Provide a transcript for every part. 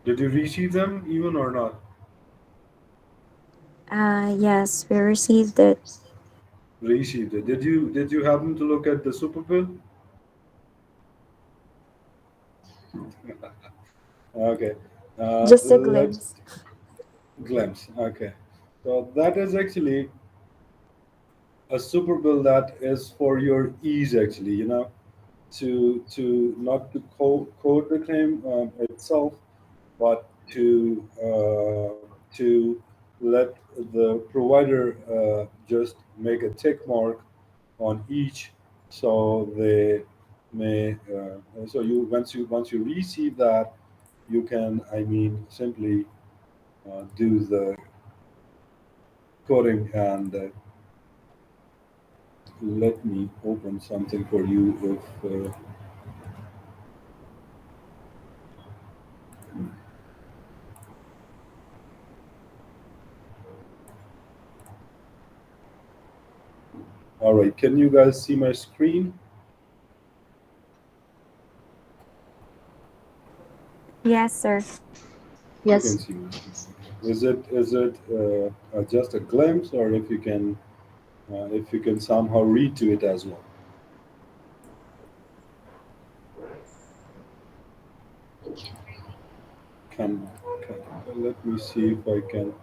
Did you receive them even or not? Yes, we received it. Received it. Did you happen to look at the super bill? Okay. Just a Let's glimpse. glimpse. Okay. So that is actually a super bill that is for your ease actually, to not to code the claim itself, but to let the provider just make a tick mark on each, so they may so you once you receive that, you can, I mean, simply do the coding, and let me open something for you if all right, can you guys see my screen? Yes, sir. You can Yes. see my screen. Is it just a glimpse, or if you can somehow read to it as well? Can, let me see if I can.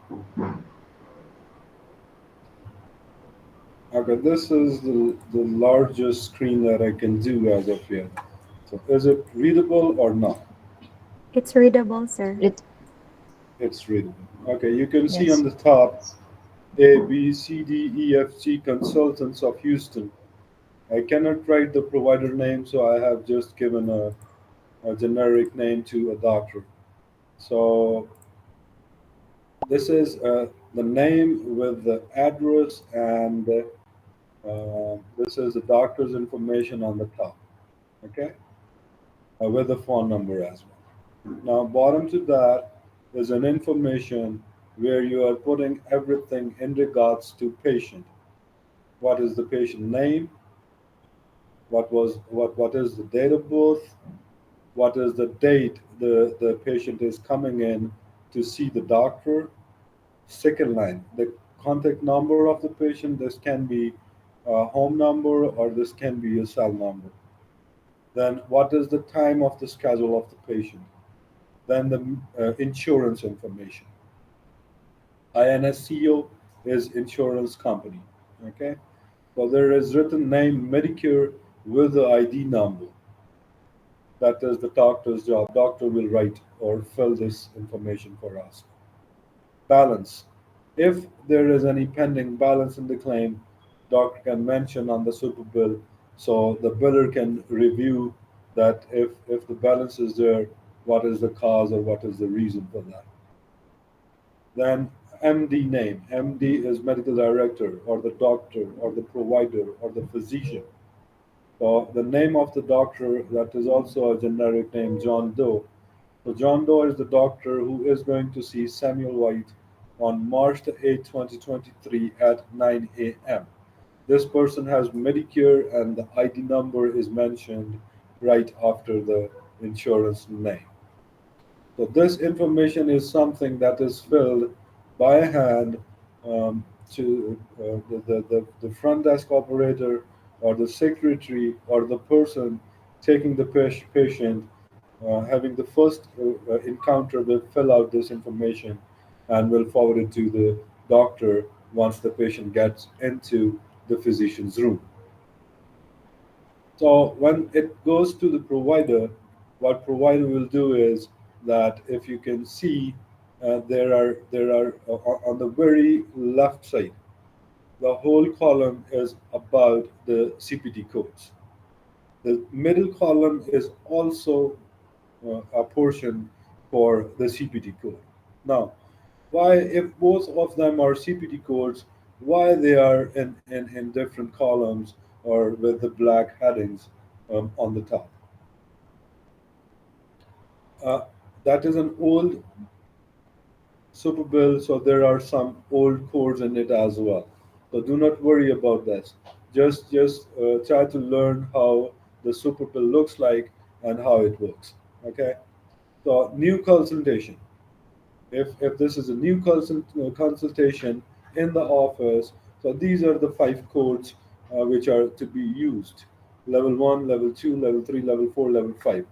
Okay, this is the largest screen that I can do as of yet. So is it readable or not? It's readable, sir. It. It's readable. Okay, you can see on Yes. the top A, B, C, D, E, F, G consultants of Houston. I cannot write the provider name, so I have just given a generic name to a doctor. So this is the name with the address, and this is the doctor's information on the top. Okay, with the phone number as well. Now, bottom to that is an information where you are putting everything in regards to patient. What is the patient name? What is the date of birth? What is the date the patient is coming in to see the doctor? Second line, the contact number of the patient. This can be a home number, or this can be a cell number. Then, what is the time of the schedule of the patient? Then, the insurance information. INSCO is insurance company. Okay, so there is written name Medicare with the ID number. That is the doctor's job. Doctor will write or fill this information for us. Balance. If there is any pending balance in the claim, doctor can mention on the super bill, so the biller can review that if the balance is there, what is the cause or what is the reason for that. Then MD name. MD is medical director or the doctor or the provider or the physician. So the name of the doctor, that is also a generic name, John Doe. So John Doe is the doctor who is going to see Samuel White on March the 8th, 2023 at 9 a.m. This person has Medicare, and the ID number is mentioned right after the insurance name. So this information is something that is filled by hand, to the front desk operator or the secretary or the person taking the patient, having the first encounter, will fill out this information and will forward it to the doctor once the patient gets into the physician's room. So when it goes to the provider, what provider will do is that, if you can see, on the very left side, the whole column is about the CPT codes. The middle column is also a portion for the CPT code. Now, why, if both of them are CPT codes, why they are in different columns or with the black headings on the top? Uh, that is an old super bill, so there are some old codes in it as well. So do not worry about that. Just try to learn how the super bill looks like and how it works. Okay. So new consultation. If this is a new consultation in the office, so these are the five codes which are to be used: level 1, level 2, level 3, level 4, level 5.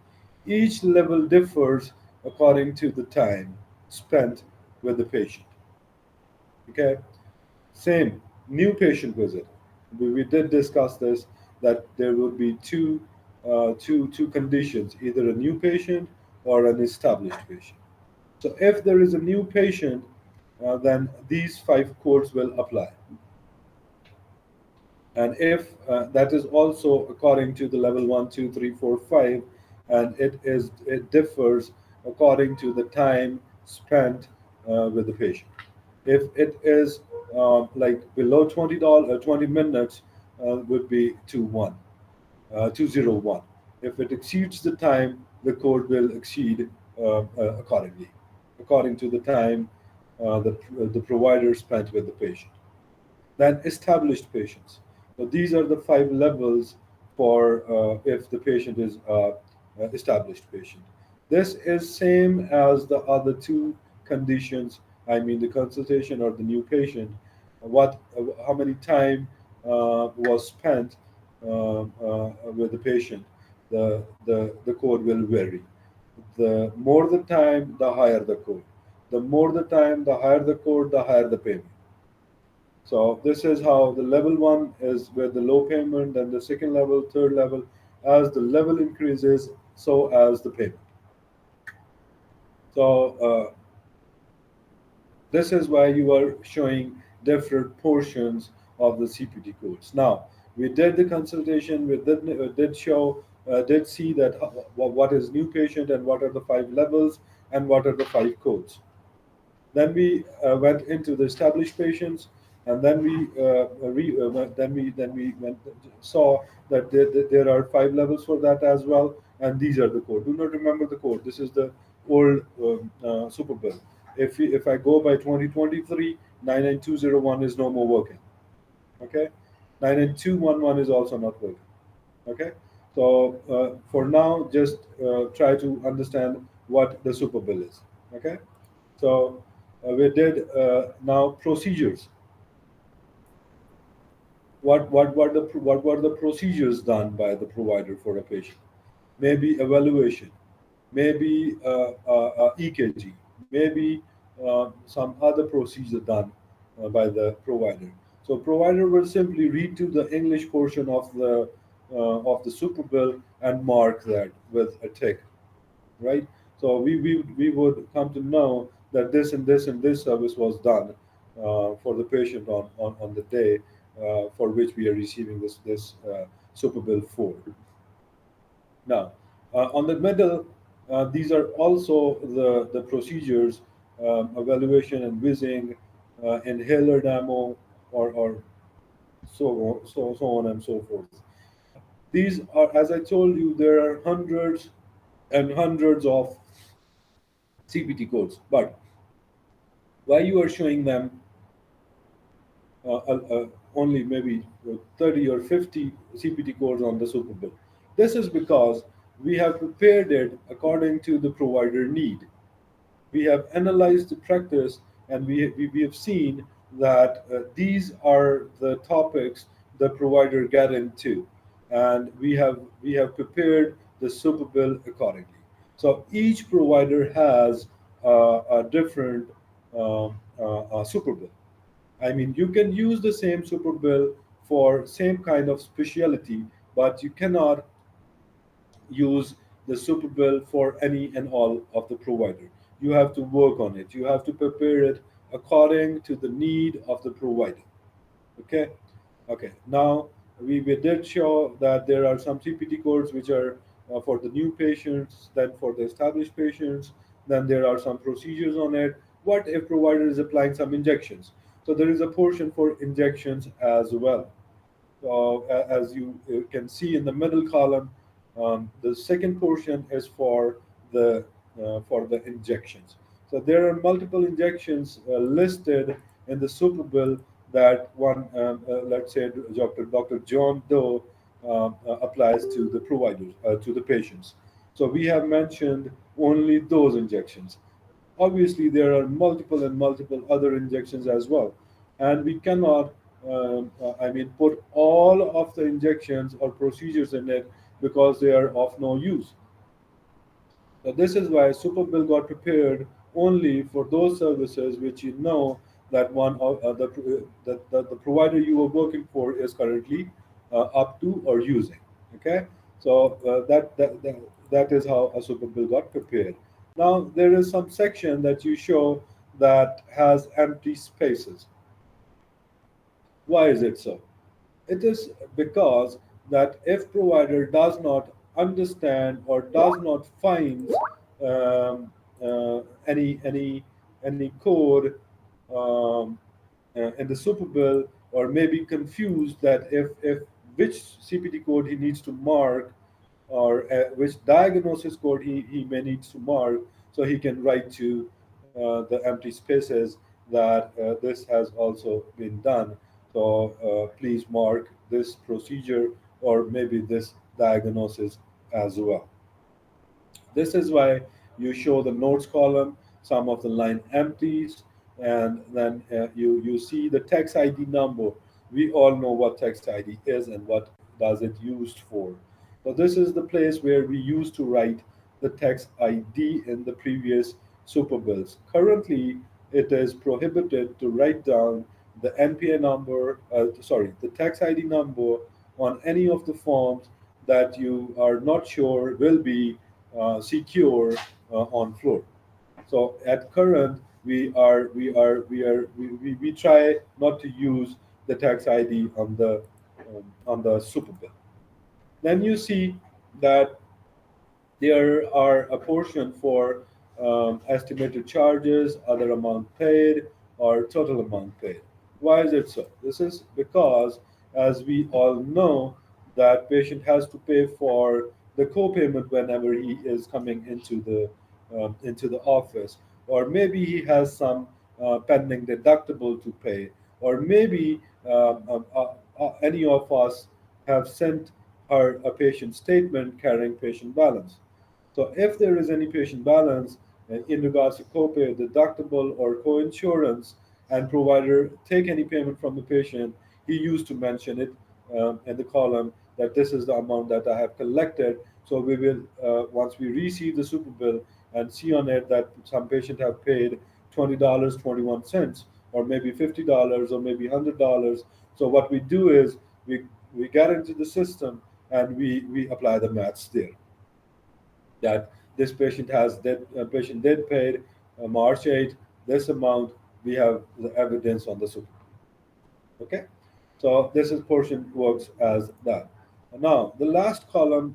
Each level differs according to the time spent with the patient. Okay, same new patient visit. We did discuss this, that there would be two conditions: either a new patient or an established patient. So if there is a new patient, then these five codes will apply. And if that is also according to the level one, two, three, four, five, and it differs according to the time spent with the patient. If it is like below $20, 20 minutes, would be 201. If it exceeds the time, the code will exceed accordingly, according to the time the provider spent with the patient. Then established patients. So these are the five levels for if the patient is established patient. This is same as the other two conditions. I mean, the consultation or the new patient. What, how many time was spent with the patient? The code will vary. The more the time, the higher the code. The more the time, the higher the code, the higher the payment. So this is how the level one is with the low payment, then the second level, third level. As the level increases, so as the payment. So this is why you are showing different portions of the CPT codes. Now we did the consultation. We did show, did see that what is new patient and what are the five levels and what are the five codes. Then we went into the established patients, and then we saw that there are five levels for that as well, and these are the code. Do not remember the code. This is the old super bill. If I go by 2023, 99201 is no more working. Okay, 99211 is also not working. Okay, so for now, just try to understand what the super bill is. Okay, so we did now procedures. What were the procedures done by the provider for a patient? Maybe evaluation, maybe EKG, maybe some other procedure done by the provider. So provider will simply read to the English portion of the super bill and mark that with a tick, right? So we would come to know that this and this and this service was done for the patient on the day for which we are receiving this super bill for. Now, on the middle, these are also the procedures, evaluation and whizzing, inhaler demo, or so on and so forth. These are, as I told you, there are hundreds and hundreds of CPT codes. But why you are showing them only maybe 30 or 50 CPT codes on the super bill? This is because we have prepared it according to the provider need. We have analyzed the practice, and we have seen that these are the topics the provider get into, and we have prepared the super bill accordingly. So each provider has a different super bill. I mean, you can use the same super bill for same kind of specialty, but you cannot use the super bill for any and all of the provider. You have to work on it. You have to prepare it according to the need of the provider. Okay. Okay. Now we did show that there are some CPT codes which are for the new patients, then for the established patients, then there are some procedures on it. What if provider is applying some injections? So there is a portion for injections as well. So as you can see in the middle column, the second portion is for the injections. So there are multiple injections listed in the super bill that one, let's say, Dr. John Doe applies to the providers, to the patients. So we have mentioned only those injections. Obviously, there are multiple and multiple other injections as well, and we cannot, put all of the injections or procedures in it because they are of no use. So this is why Super Bill got prepared only for those services which you know that one of the provider you are working for is currently up to or using. Okay, so that is how a Super Bill got prepared. Now there is some section that you show that has empty spaces. Why is it so? It is because that if provider does not understand or does not find um, any code um, in the super bill, or maybe confused that if which CPT code he needs to mark, or which diagnosis code he may need to mark, so he can write to the empty spaces that this has also been done. So please mark this procedure or maybe this diagnosis as well. This is why you show the notes column, some of the line empties, and then you see the text ID number. We all know what text ID is and what does it used for. So this is the place where we used to write the text ID in the previous super bills. Currently, it is prohibited to write down the NPA number, the text ID number on any of the forms that you are not sure will be secure on floor. So at current, we try not to use the tax ID on the super bill. Then you see that there are a portion for estimated charges, other amount paid, or total amount paid. Why is it so? This is because, as we all know, that patient has to pay for the co-payment whenever he is coming into the office, or maybe he has some pending deductible to pay, or maybe any of us have sent her a patient statement carrying patient balance. So if there is any patient balance in regards to copay, deductible, or co-insurance, and provider take any payment from the patient, he used to mention it in the column that this is the amount that I have collected. So we will, once we receive the super bill and see on it that some patient have paid $20.21, or maybe $50, or maybe $100. So what we do is we get into the system and we apply the maths there that this patient did paid March 8 this amount. We have the evidence on the super. Okay, so this is portion works as that. Now the last column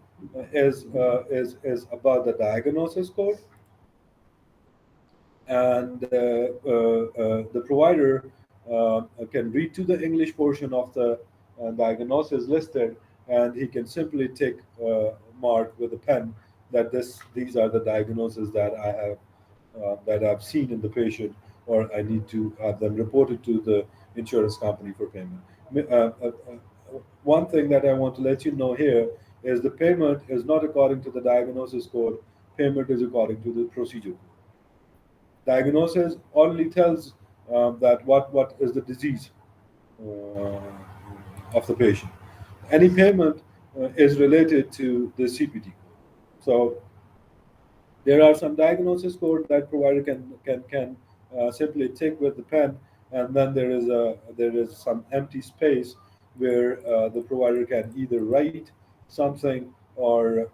is about the diagnosis code, and the provider can read to the English portion of the diagnosis listed, and he can simply take mark with a pen that these are the diagnoses that I've seen in the patient, or I need to have them reported to the insurance company for payment. One thing that I want to let you know here is the payment is not according to the diagnosis code. Payment is according to the procedure code. Diagnosis only tells that what is the disease uh, of the patient. Any payment is related to the CPT code. So there are some diagnosis code that provider can simply tick with the pen, and then there is some empty space where the provider can either write something or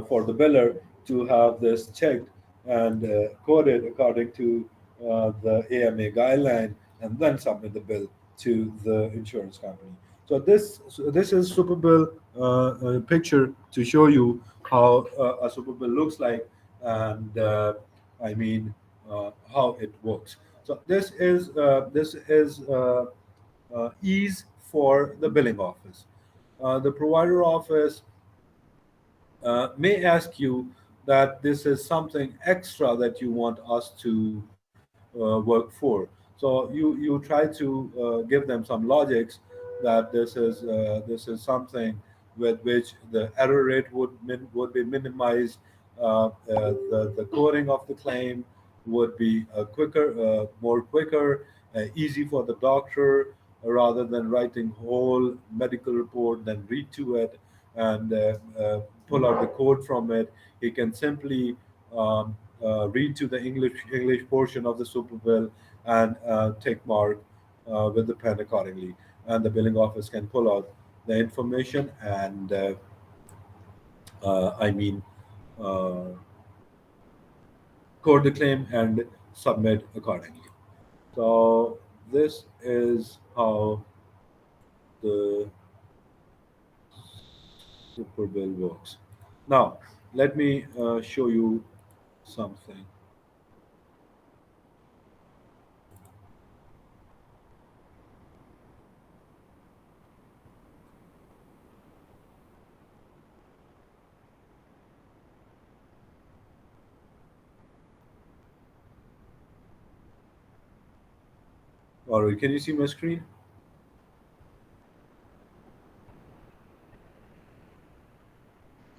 for the biller to have this checked and coded according to the AMA guideline, and then submit the bill to the insurance company. So this is super bill picture to show you how a super bill looks like, and how it works. So this is ease for the billing office. The provider office may ask you that this is something extra that you want us to work for. So you try to give them some logics that this is something with which the error rate would be minimized. The coding of the claim would be more quicker, easy for the doctor, rather than writing whole medical report, then read to it and pull out the code from it. He can simply read to the English portion of the super bill and take mark with the pen accordingly, and the billing office can pull out the information and I mean uh, code the claim and submit accordingly. So this is how the super bill works. Now let me show you something. All right, can you see my screen?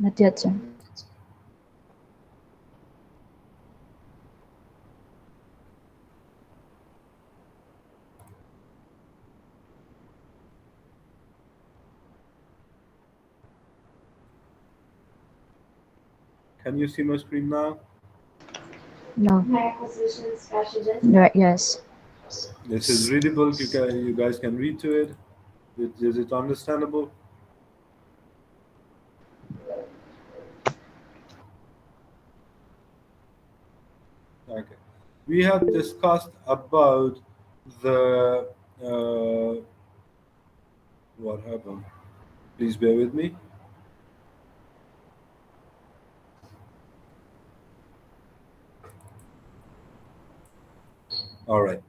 Not yet, sir. Can you see my screen now? No. Right, yes. This is readable. You guys can read to it. Is it understandable? Okay. We have discussed about the what happened. Please bear with me. All right.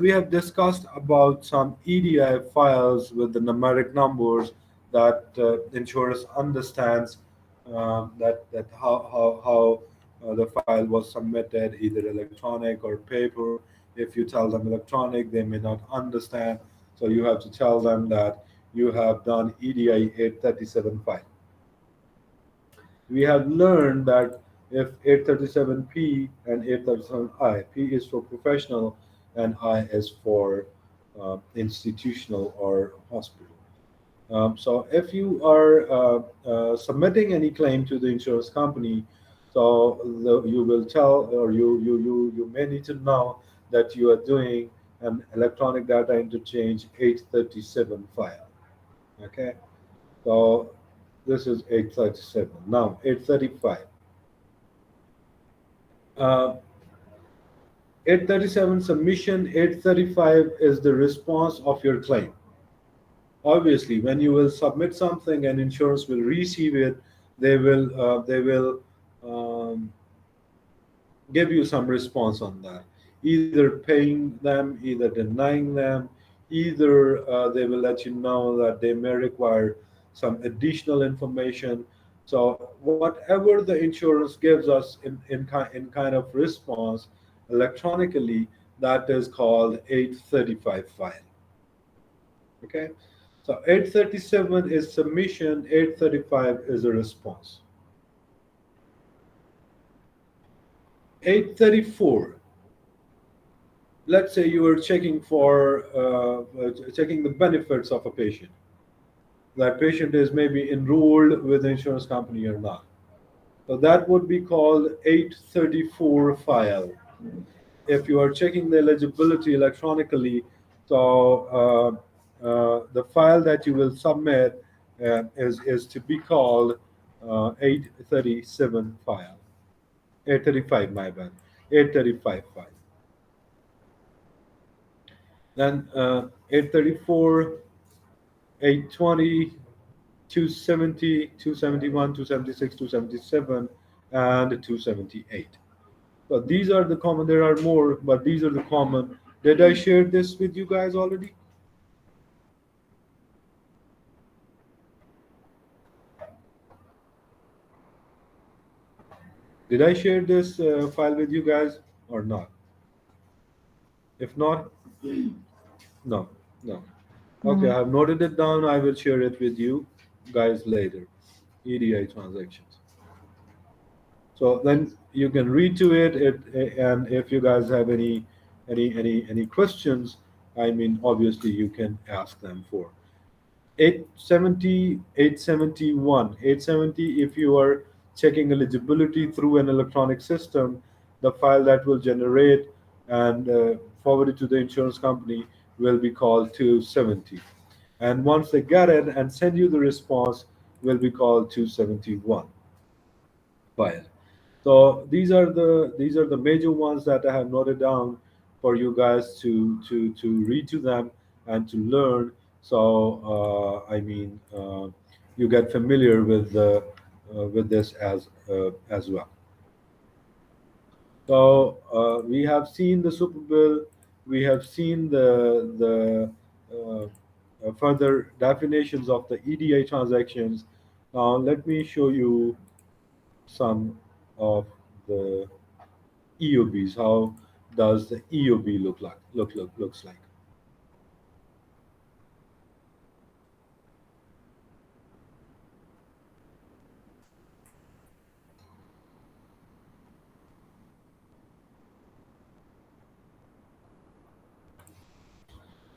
We have discussed about some EDI files with the numeric numbers that insurance understands that how the file was submitted, either electronic or paper. If you tell them electronic, they may not understand. So you have to tell them that you have done EDI 837 file. We have learned that if 837P and 837I, P is for professional and I is for institutional or hospital. So if you are submitting any claim to the insurance company, so you will tell, or you may need to know that you are doing an electronic data interchange 837 file. Okay, so this is 837. Now 835. 837 submission, 835 is the response of your claim. Obviously, when you will submit something and insurance will receive it, they will um, give you some response on that. Either paying them, either denying them, either they will let you know that they may require some additional information. So whatever the insurance gives us in kind of response electronically, that is called 835 file. Okay, so 837 is submission, 835 is a response. 834, let's say you are checking for checking the benefits of a patient. That patient is maybe enrolled with the insurance company or not. So that would be called 834 file. If you are checking the eligibility electronically, so the file that you will submit is to be called 837 file. 835, my bad. 835 file. Then 834, 820, 270, 271, 276, 277, and 278. So these are the common. There are more, but these are the common. Did I share this with you guys already? Did I share this file with you guys or not? If not, no, no. Okay, I No. have noted it down. I will share it with you. guys later. EDI transactions. So then you can read to it, and if you guys have any questions, I mean, obviously you can ask them for 870, 871, 870. If you are checking eligibility through an electronic system, the file that will generate and forward it to the insurance company will be called 270. And once they get it and send you the response, will be called 271 file. So these are the major ones that I have noted down for you guys to read to them and to learn. So you get familiar with this as well. So we have seen the super bill. We have seen the further definitions of the EDI transactions. Now let me show you some of the EOBs. How does the EOB looks like?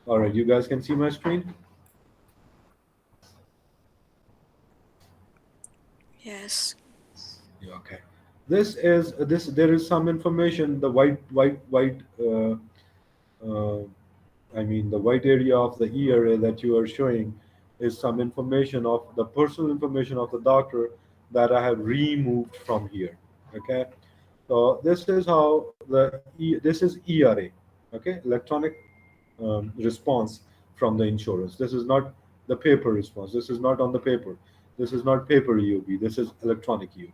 All right, you guys can see my screen. Yes. Yeah, okay. This. There is some information. The white. Uh, I mean, the white area of the E area that you are showing is some information of the personal information of the doctor that I have removed from here. Okay, so this is how this is ERA. Okay, electronic response from the insurance. This is not the paper response. This is not on the paper. This is not paper EOB. This is electronic EOB.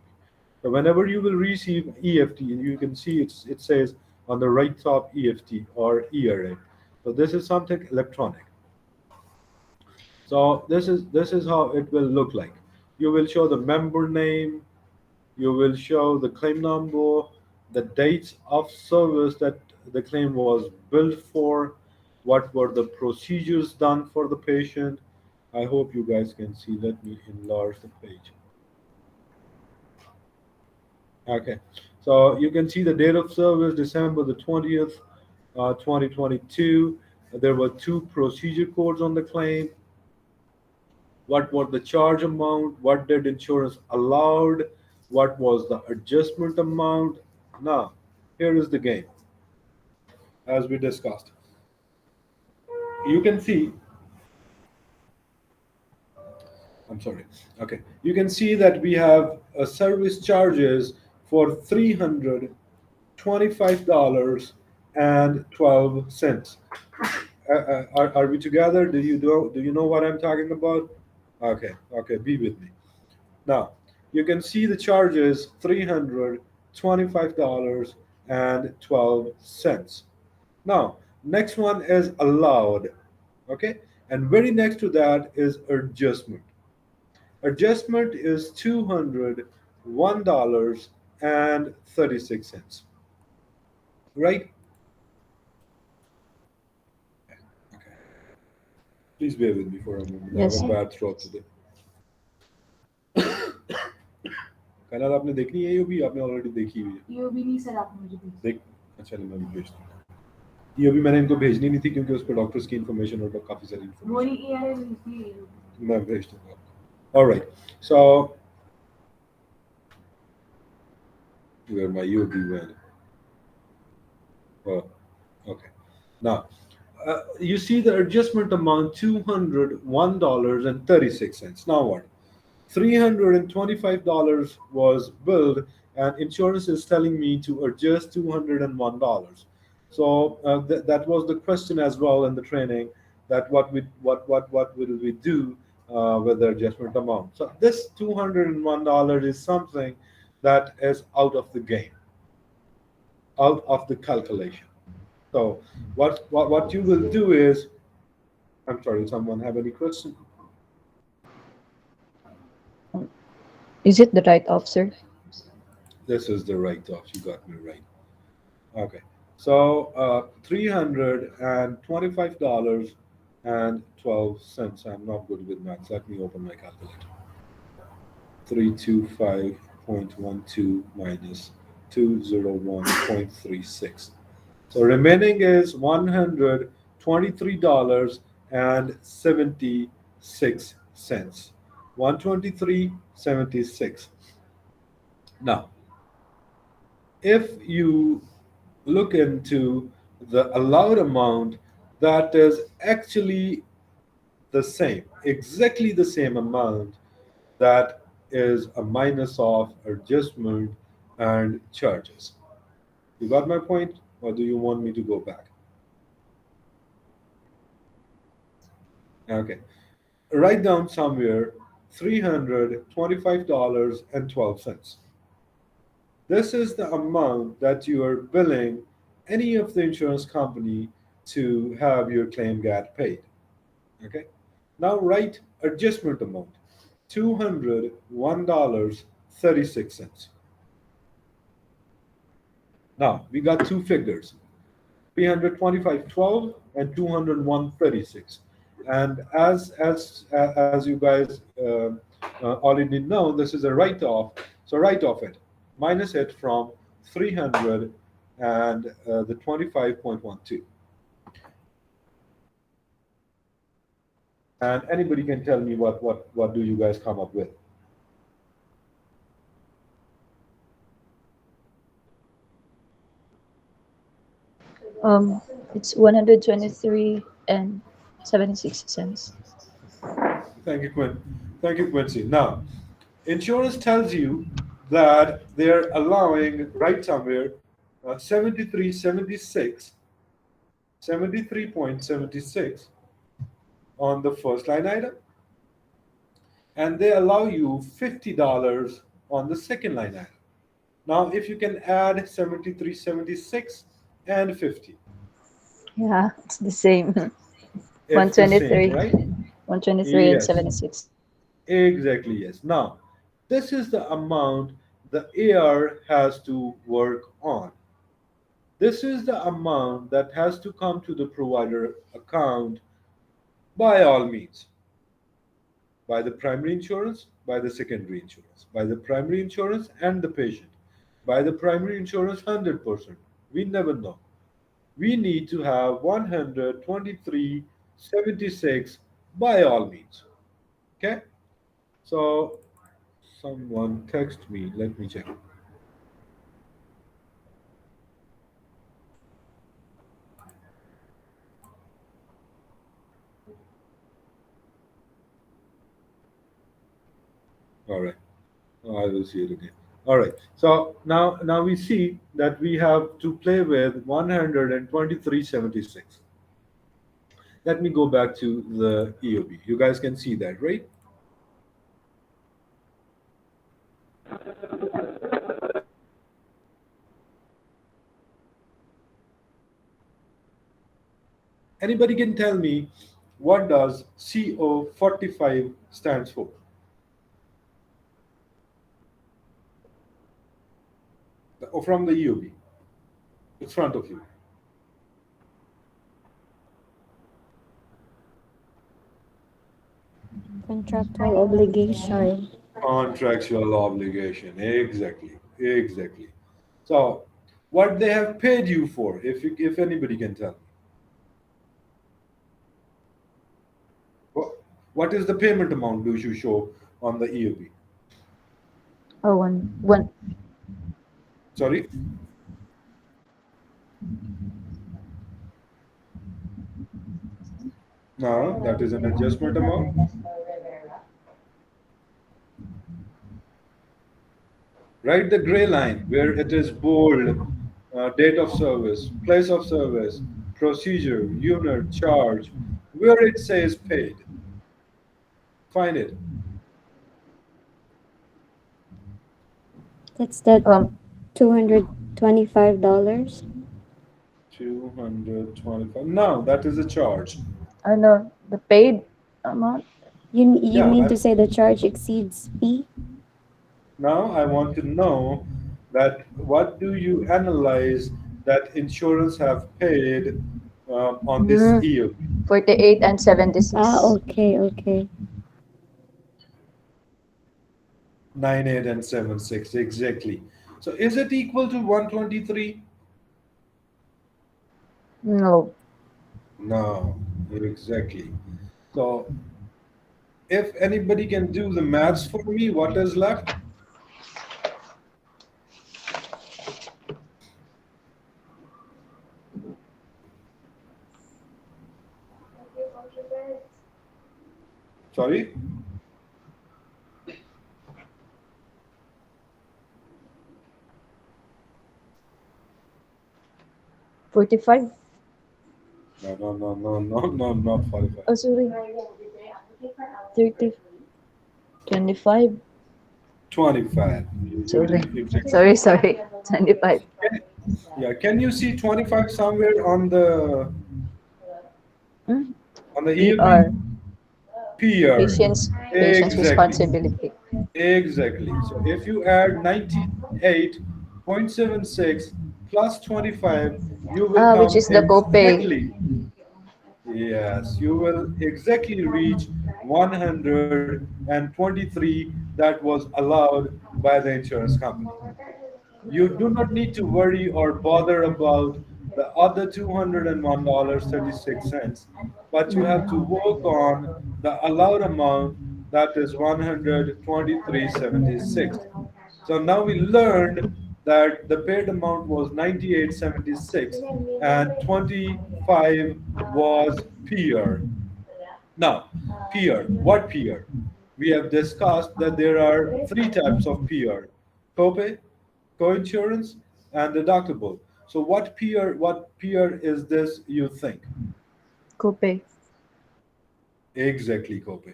So whenever you will receive EFT, and you can see it says on the right top EFT or ERA. So this is something electronic. So this is how it will look like. You will show the member name, you will show the claim number, the dates of service that the claim was billed for, what were the procedures done for the patient. I hope you guys can see. Let me enlarge the page. Okay, so you can see the date of service, December the 20th, 2022. There were two procedure codes on the claim. What was the charge amount? What did insurance allowed? What was the adjustment amount? Now, here is the game, as we discussed. You can see, I'm sorry. Okay, you can see that we have a service charges for $325.12. Are we together? Do you know what I'm talking about? Okay, okay, be with me. Now, you can see the charges $325.12. Now, next one is allowed. Okay, and very next to that is adjustment. Adjustment is $201.36. Right? Okay. Please bear with me for a moment. I have Yes. a bad throat today. कनाल आपने देखनी है ये भी आपने already देखी हुई है ये भी नहीं सर आप मुझे भेज देख अच्छा नहीं मैं भी भेज दूंगा ये अभी मैंने इनको भेजनी नहीं थी क्योंकि उस पर डॉक्टर्स की इन्फॉर्मेशन और काफ़ी सारी वो इन्फॉर्मेशन नहीं ये भेजती मैं भेज दूंगा आपको alright so where my UB went. Oh, okay. Now, you see the adjustment amount $201.36. Now what? $325 was billed, and insurance is telling me to adjust $201. So that was the question as well in the training, that what will we do with the adjustment amount. So this $201 is something that is out of the game, out of the calculation. So what you will do is, I'm sorry, someone have any question? Is it the write-off, sir? This is the write-off. You got me right. Okay. So $325 and 12 cents. I'm not good with maths. Let me open my calculator. 325.12 minus 201.36. So remaining is $123.76. 123.76. Now, if you look into the allowed amount, that is actually the same, exactly the same amount that is a minus of adjustment and charges. You got my point? Or do you want me to go back? Okay. Write down somewhere $325.12. This is the amount that you are billing any of the insurance company to have your claim get paid. Okay. Now write adjustment amount $201.36. Now we got two figures, 325.12 and 201.36. And as you guys already know, this is a write off. So write off it, minus it from 300 and the 25.12. And anybody can tell me what do you guys come up with? Um, it's 123 and 76 cents. Thank you, Quinn. Thank you, Quincy. Now, insurance tells you that they're allowing right somewhere 73, 76, 73.76 on the first line item, and they allow you $50 on the second line item. Now, if you can add 73, 76, and 50, Yeah, it's the same. it's the same, 123. right? 123 and Yes, 76. exactly, yes. Now, this is the amount the AR has to work on. This is the amount that has to come to the provider account by all means, by the primary insurance, by the secondary insurance, by the primary insurance and the patient, by the primary insurance 100%. We never know. We need to have 123.76 by all means. Okay? So someone text me. Let me check. All right. Oh, I will see it again. All right. So now we see that we have to play with 123.76. Let me go back to the EOB. You guys can see that, right? Anybody can tell me what does CO45 stands for? From the EOB. It's front of you. Contractual obligation. Contractual obligation. Exactly. Exactly. So what they have paid you for, if anybody can tell me. What is the payment amount do you show on the EOB? Oh, one. Sorry? No, that is an adjustment amount. Write the gray line where it is bold, date of service, place of service, procedure, unit, charge, where it says paid. Find it. That's the Um, $225. 225. No, that is a charge. I know the paid amount. You Yeah, mean to say the charge exceeds fee? now I want to know that what do you analyze that insurance have paid on this Mm, EOB. 48 and Ah, 76. okay, okay. 98 and 76, exactly. So is it equal to 123? No. No, exactly. So if anybody can do the maths for me, what is left? Sorry? 45? No, no, no, no, no, no, not 45. Oh, sorry. 30. 25. 25. Sorry. Exactly. Sorry. 25. Can- Yeah, can you see 25 somewhere Hmm? on the EOB? PR. Peer. Patient's Exactly. responsibility. Exactly. So if you add 98.76 plus 25, you will Which come is the copay. exactly. Yes, you will exactly reach 123 that was allowed by the insurance company. You do not need to worry or bother about the other $201.36, but you have to work on the allowed amount that is 123.76. So now we learned that the paid amount was 98.76 and 25 was peer. Now, peer, what peer? We have discussed that there are three types of peer: copay, coinsurance, and deductible. So, what peer is this? You think Copay. exactly copay,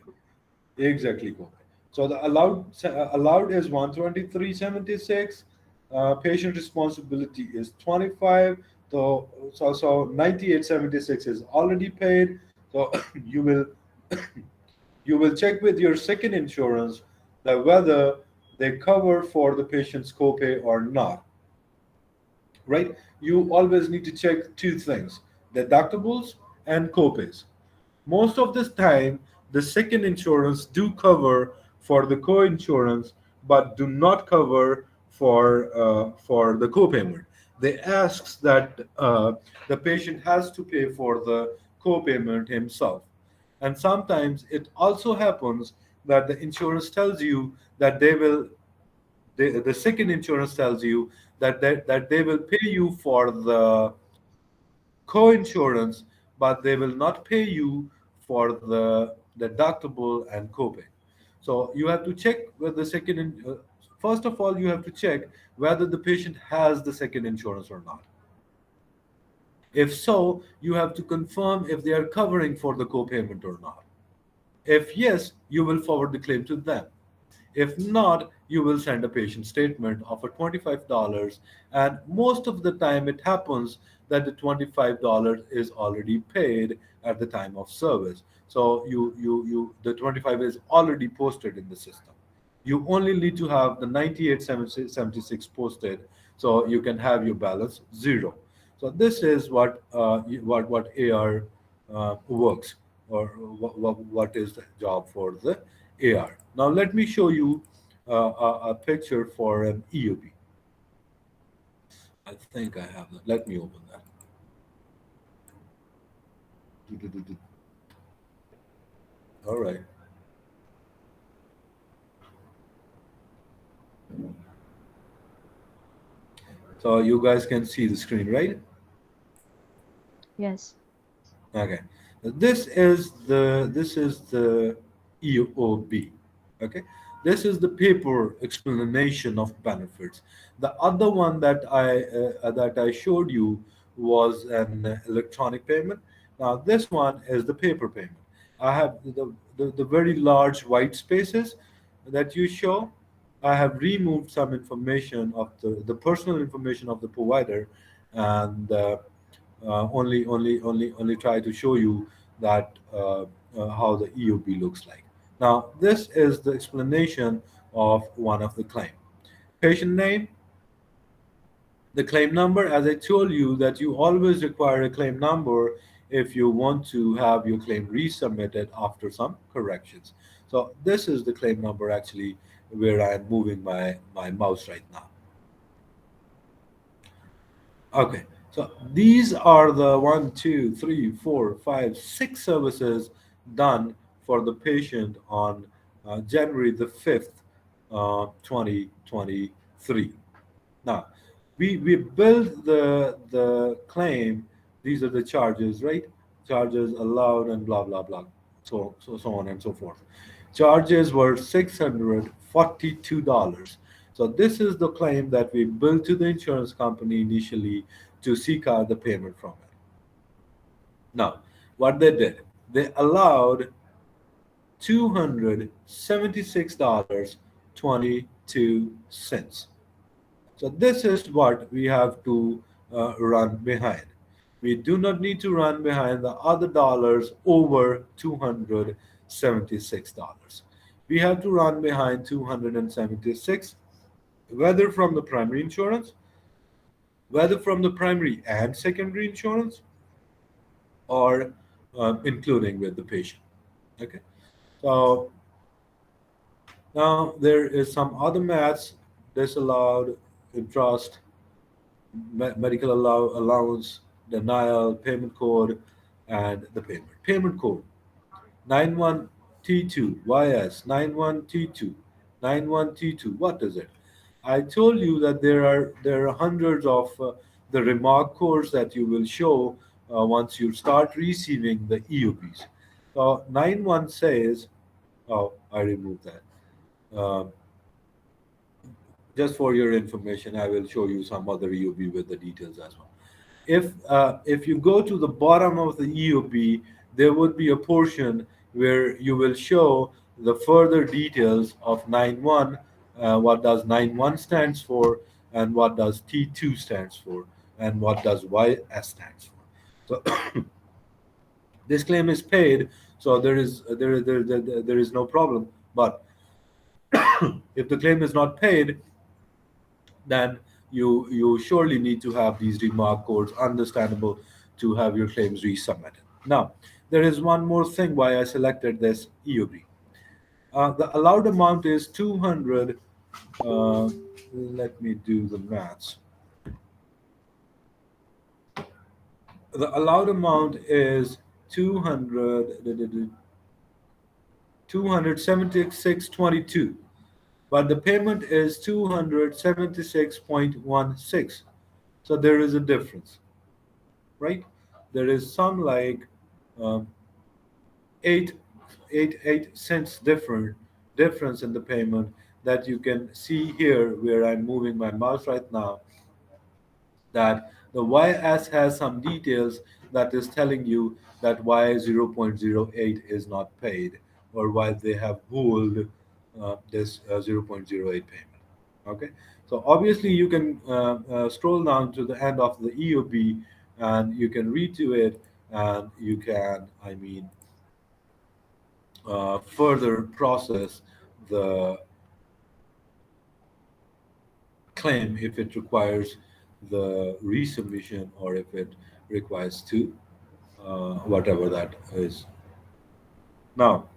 exactly copay. So the allowed is 123.76. Patient responsibility is 25. So 98.76 is already paid. So you will you will check with your second insurance that whether they cover for the patient's copay or not, right? You always need to check two things: deductibles and copays. Most of this time, the second insurance do cover for the co-insurance, but do not cover for the co-payment. They asks that the patient has to pay for the co-payment himself, and sometimes it also happens that the insurance tells you that the second insurance tells you that they will pay you for the co-insurance, but they will not pay you for the deductible and copay. So you have to check with the first of all, you have to check whether the patient has the second insurance or not. If so, you have to confirm if they are covering for the copayment or not. If yes, you will forward the claim to them. If not, you will send a patient statement of a $25, and most of the time it happens that the $25 is already paid at the time of service. So the 25 is already posted in the system. You only need to have the 98.76 posted, so you can have your balance zero. So this is what AR works, or what is the job for the AR. Now let me show you a picture for an EOB. I think I have that. Let me open that. All right. So you guys can see the screen, right? Yes. Okay. This is the EOB. Okay. This is the paper explanation of benefits. The other one that I showed you was an electronic payment. Now this one is the paper payment. I have the very large white spaces that you show. I have removed some information of the personal information of the provider, and only try to show you that how the EOB looks like. Now, this is the explanation of one of the claim. Patient name, The claim number, as I told you, that you always require a claim number if you want to have your claim resubmitted after some corrections. So this is the claim number actually where I'm moving my mouse right now. Okay, so these are the one, two, three, four, five, six services done for the patient on January the 5th, 2023. Now, we build the claim. These are the charges, right? Charges allowed and blah blah blah, so on and so forth. Charges were $642. So this is the claim that we billed to the insurance company initially to seek out the payment from it. Now, what they did, they allowed $276.22. So this is what we have to run behind. We do not need to run behind the other dollars over $276. We have to run behind 276, whether from the primary insurance, whether from the primary and secondary insurance, or including with the patient. Okay. So now there is some other maths disallowed, interest, medical allowance, denial, payment code, and the payment. Payment code 91T2, YS 91T2, 91T2. What is it? I told you that there are hundreds of the remark codes that you will show once you start receiving the EUPs. So 91 says, oh, I removed that. Uh, just for your information, I will show you some other EUP with the details as well. If you go to the bottom of the EOP, there would be a portion where you will show the further details of 9.1, what does 9.1 stands for, and what does T2 stands for, and what does YS stands for. So this claim is paid, so there is no problem. But if the claim is not paid, then you surely need to have these remark codes understandable to have your claims resubmitted. Now, there is one more thing why I selected this EOB. The allowed amount is 200. Let me do the maths. The allowed amount is 200, 276.22, but the payment is 276.16. So there is a difference, right? There is some like um, eight, 8 cents difference in the payment that you can see here where I'm moving my mouse right now. That the YS has some details that is telling you that Y 0.08 is not paid, or why they have hold this 0.08 payment. Okay, so obviously you can scroll down to the end of the EOB and you can read to it, and you can, I mean, further process the claim if it requires the resubmission or if it requires to whatever that is. Now,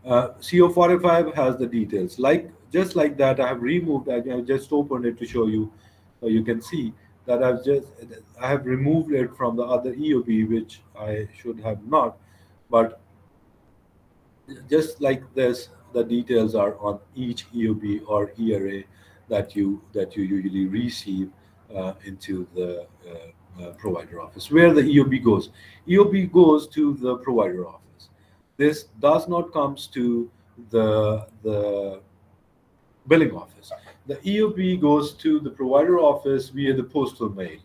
CO45 has the details. Like just like that, I have removed. I just opened it to show you, so you can see that I have removed it from the other EOB, which I should have not. But just like this, the details are on each EOB or ERA that you usually receive into the provider office. Where the EOB goes, EOB goes to the provider office. This does not comes to the billing office. The EOB goes to the provider office via the postal mail.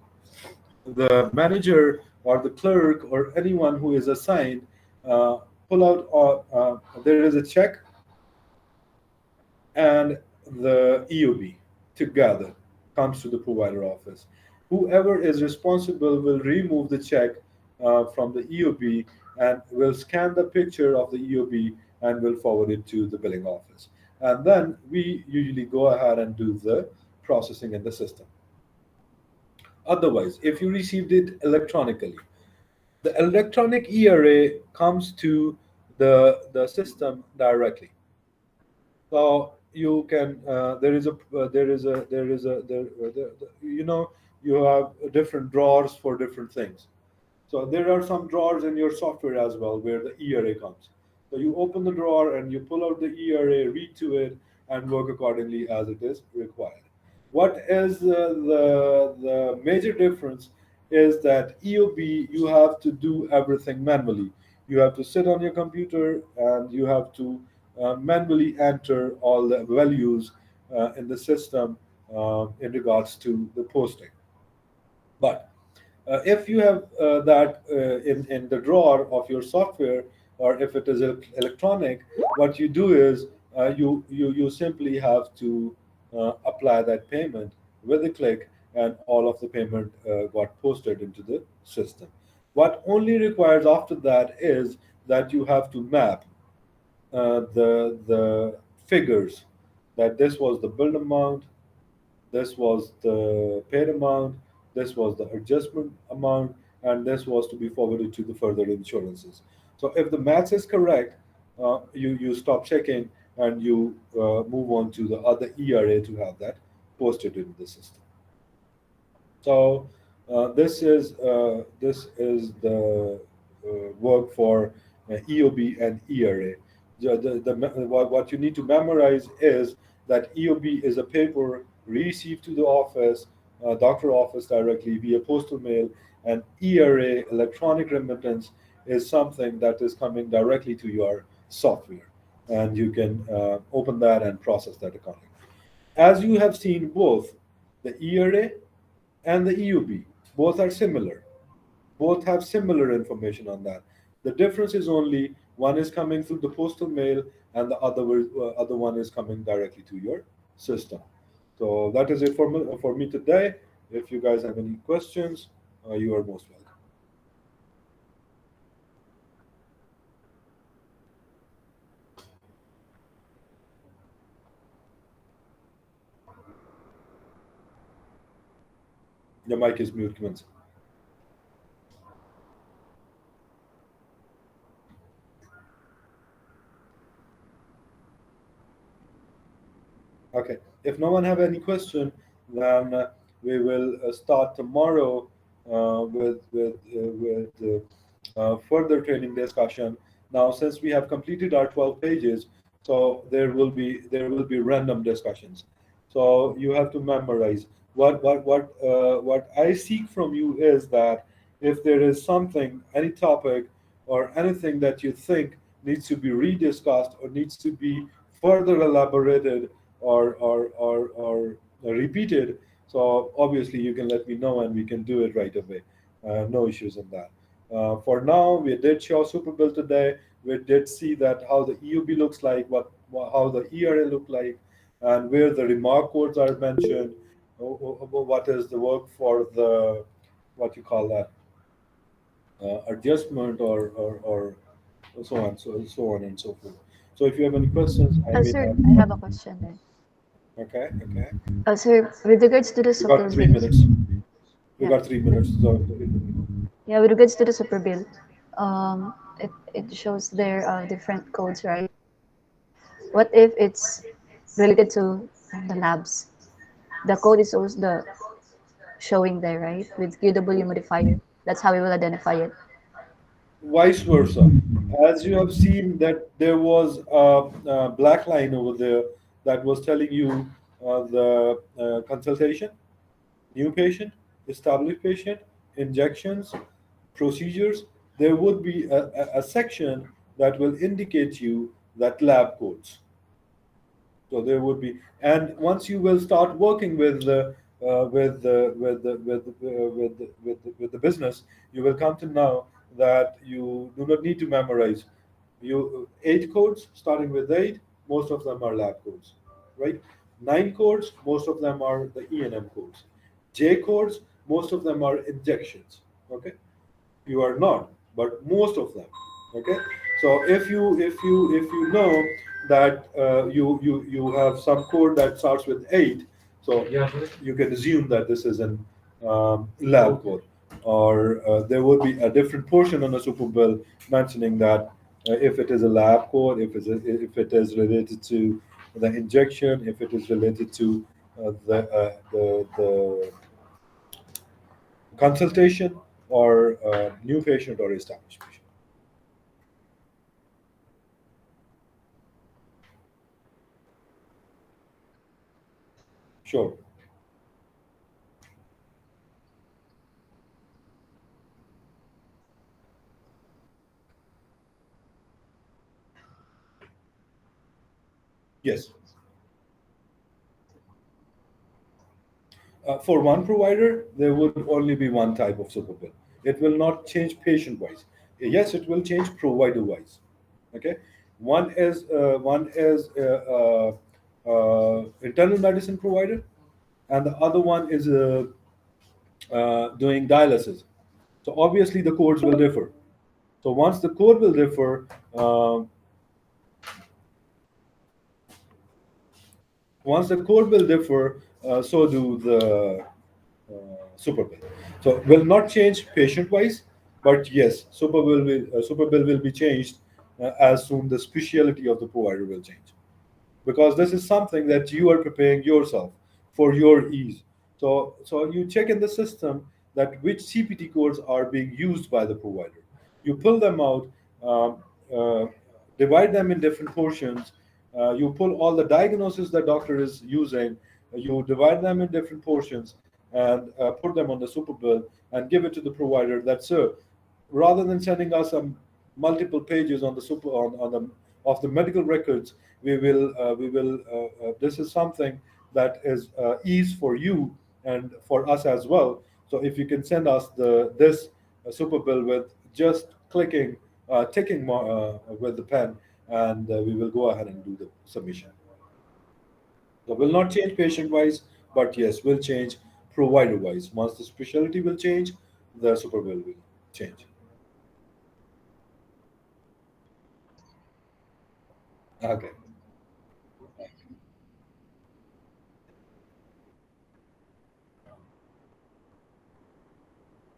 The manager or the clerk or anyone who is assigned pull out there is a check and the EOB together comes to the provider office. Whoever is responsible will remove the check from the EOB and will scan the picture of the EOB and will forward it to the billing office. And then we usually go ahead and do the processing in the system. Otherwise, if you received it electronically, the electronic ERA comes to the system directly. So you can there is a you know, you have different drawers for different things. So there are some drawers in your software as well where the ERA comes. So you open the drawer and you pull out the ERA, read to it, and work accordingly as it is required. What is the major difference is that EOB, you have to do everything manually. You have to sit on your computer and you have to manually enter all the values in the system in regards to the posting. But if you have that in the drawer of your software, or if it is electronic, what you do is you simply have to apply that payment with a click, and all of the payment got posted into the system. What only requires after that is that you have to map the figures, that this was the build amount, this was the paid amount, this was the adjustment amount, and this was to be forwarded to the further insurances. So if the maths is correct, you stop checking and you move on to the other ERA to have that posted in the system. So this is the work for EOB and ERA. What you need to memorize is that EOB is a paper received to the office, doctor office directly via postal mail, and ERA, electronic remittance, is something that is coming directly to your software, and you can open that and process that accordingly. As you have seen, both the ERA and the EUB, both are similar. Both have similar information on that. The difference is only one is coming through the postal mail and the other one is coming directly to your system. So that is it for me today. If you guys have any questions, you are most welcome. Your mic is mute, Commence. Okay. If no one have any question, then we will start tomorrow with further training discussion. Now, since we have completed our 12 pages, so there will be random discussions. So you have to memorize. What I seek from you is that if there is something, any topic, or anything that you think needs to be rediscussed or needs to be further elaborated or repeated, so obviously you can let me know and we can do it right away. No issues in that. For now, we did show super bill today. We did see that how the EUB looks like, how the ERA look like, and where the remark codes are mentioned. What is the work for the, what you call that, adjustment, or so on and so forth. So if you have any questions, I may Sir, have. I have a question then. Okay, okay. Sir, with regards to the We got super three bill, minutes. We yeah, got 3 minutes. So yeah, with regards to the super bill, it shows there different codes, right? What if it's related to the labs? The code is also the showing there, right? With QW modifier. That's how we will identify it. vice versa. As you have seen that there was a black line over there that was telling you the consultation, new patient, established patient, injections, procedures. There would be a section that will indicate you that lab codes. So there would be, and once you will start working with the with the business, you will come to know that you do not need to memorize. You eight codes, starting with eight, most of them are lab codes, right? Nine codes, most of them are the E&M codes. J codes, most of them are injections. Okay, you are not, but most of them. Okay, so if you know that you have some code that starts with eight, so you can assume that this is an lab code, or there would be a different portion on the super bill mentioning that if it is a lab code, if it is related to the injection, if it is related to the consultation, or new patient or established patient. Sure. Yes. For one provider, there would only be one type of super bill. It will not change patient wise. Yes, it will change provider wise. Okay, one is internal medicine provider, and the other one is doing dialysis. So obviously the codes will differ. So once the code will differ, once the code will differ, so do the super bill. So will not change patient wise, but yes, super bill will be changed as soon the speciality of the provider will change, because this is something that you are preparing yourself for your ease. So you check in the system that which CPT codes are being used by the provider. You pull them out, um, uh, divide them in different portions. You pull all the diagnoses the doctor is using. You divide them in different portions and put them on the super bill and give it to the provider. That, sir, rather than sending us multiple pages on the super on the of the medical records, we will this is something that is ease for you and for us as well. So if you can send us the this super bill with just clicking ticking with the pen, and we will go ahead and do the submission. So will not change patient wise, but yes, will change provider wise. Once the specialty will change, the super bill will change. Okay.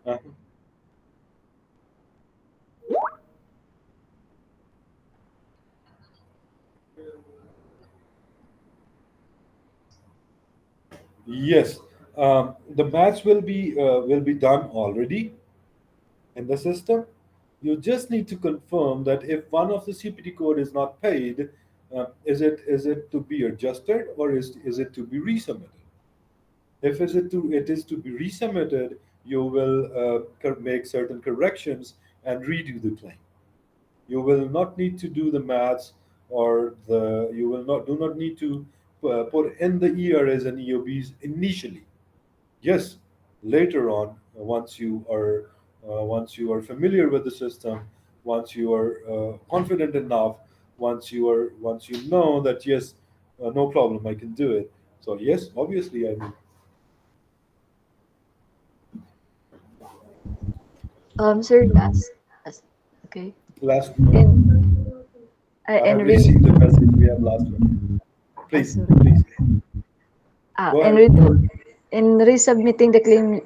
Uh, yes, the match will be done already in the system. You just need to confirm that if one of the CPT code is not paid, is it to be adjusted, or is it to be resubmitted? If it is to be resubmitted, you will make certain corrections and redo the claim. You will not need to do the maths, or the you will not do not need to put in the ERS and EOBs initially. Yes, later on, once you are familiar with the system, once you are confident enough, once you know that yes, no problem, I can do it. So yes, obviously I mean, Sir, okay. last In I in have re received the message. We have last one. Please, sorry. please Ah, go in ahead. re in resubmitting the claim,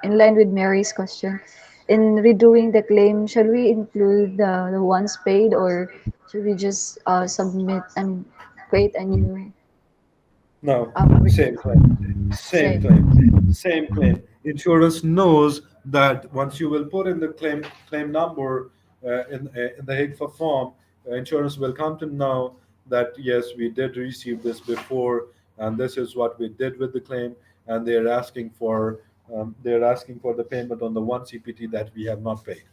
in line with Mary's question, in redoing the claim, shall we include the ones paid, or should we just submit and create a new No, same request? claim, same Same. claim, same claim. Insurance knows that once you will put in the claim number in the HIGFA form, insurance will come to know that yes, we did receive this before, and this is what we did with the claim, and they're asking for the payment on the one CPT that we have not paid.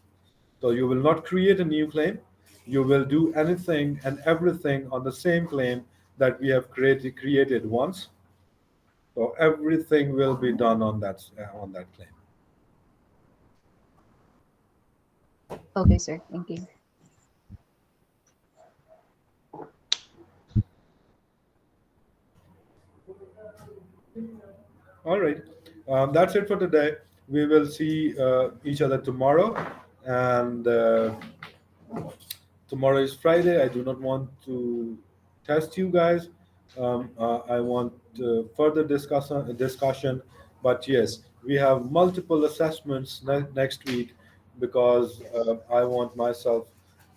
So you will not create a new claim. You will do anything and everything on the same claim that we have created once. So everything will be done on that claim. Okay, sir. Thank you. All right, that's it for today. We will see each other tomorrow, and tomorrow is Friday. I do not want to test you guys. I want further discussion. But yes, We have multiple assessments next week because I want myself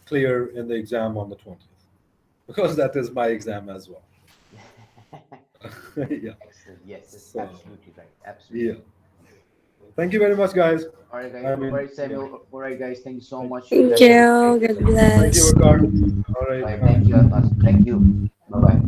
clear in the exam on the 20th because that is my exam as well. Yeah. Excellent. Yes, that's So, absolutely right. Absolutely yeah. right. Thank you very much, guys. All right, guys. I All mean, right, yeah. Samuel. All right, guys. Thank you so Thank, much. You Thank guys have a you. great God day. thank you, bless. Ricardo. All All right. right. Thank you, Atas. Thank you. Bye bye.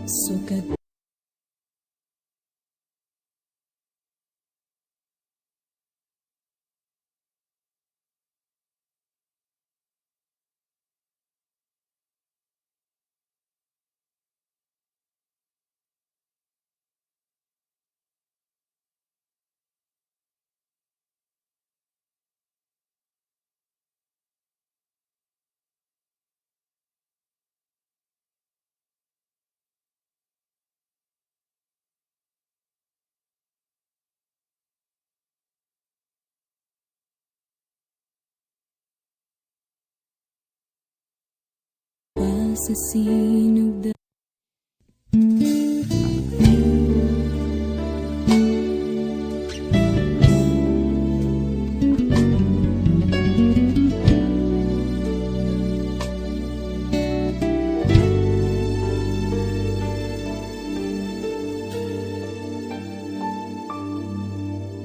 Sukat pa sa sinugdan.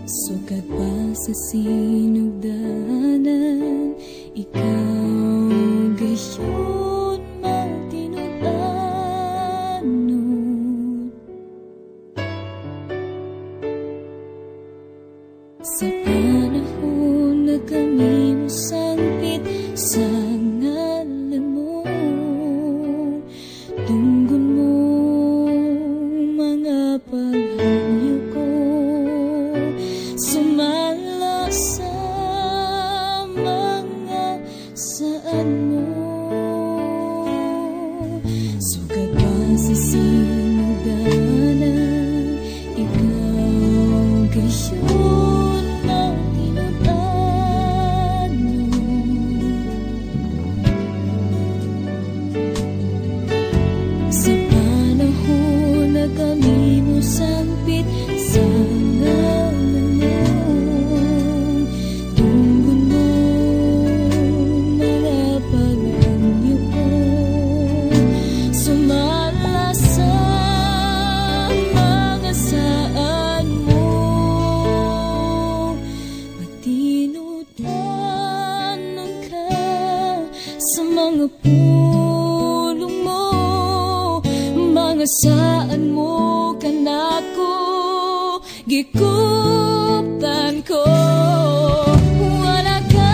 Sukat pa sa sinugdanan, ikaw gayon magtinud-anod. Sa panahon na kami mo sangpit sa ngalan mo, tunggon mo mga paghayo ko, sumala sa mga saan mo. Sugat pa sa sinugdanan, ikaw gayon magtinud-anod. gikuptan ko. Wala ka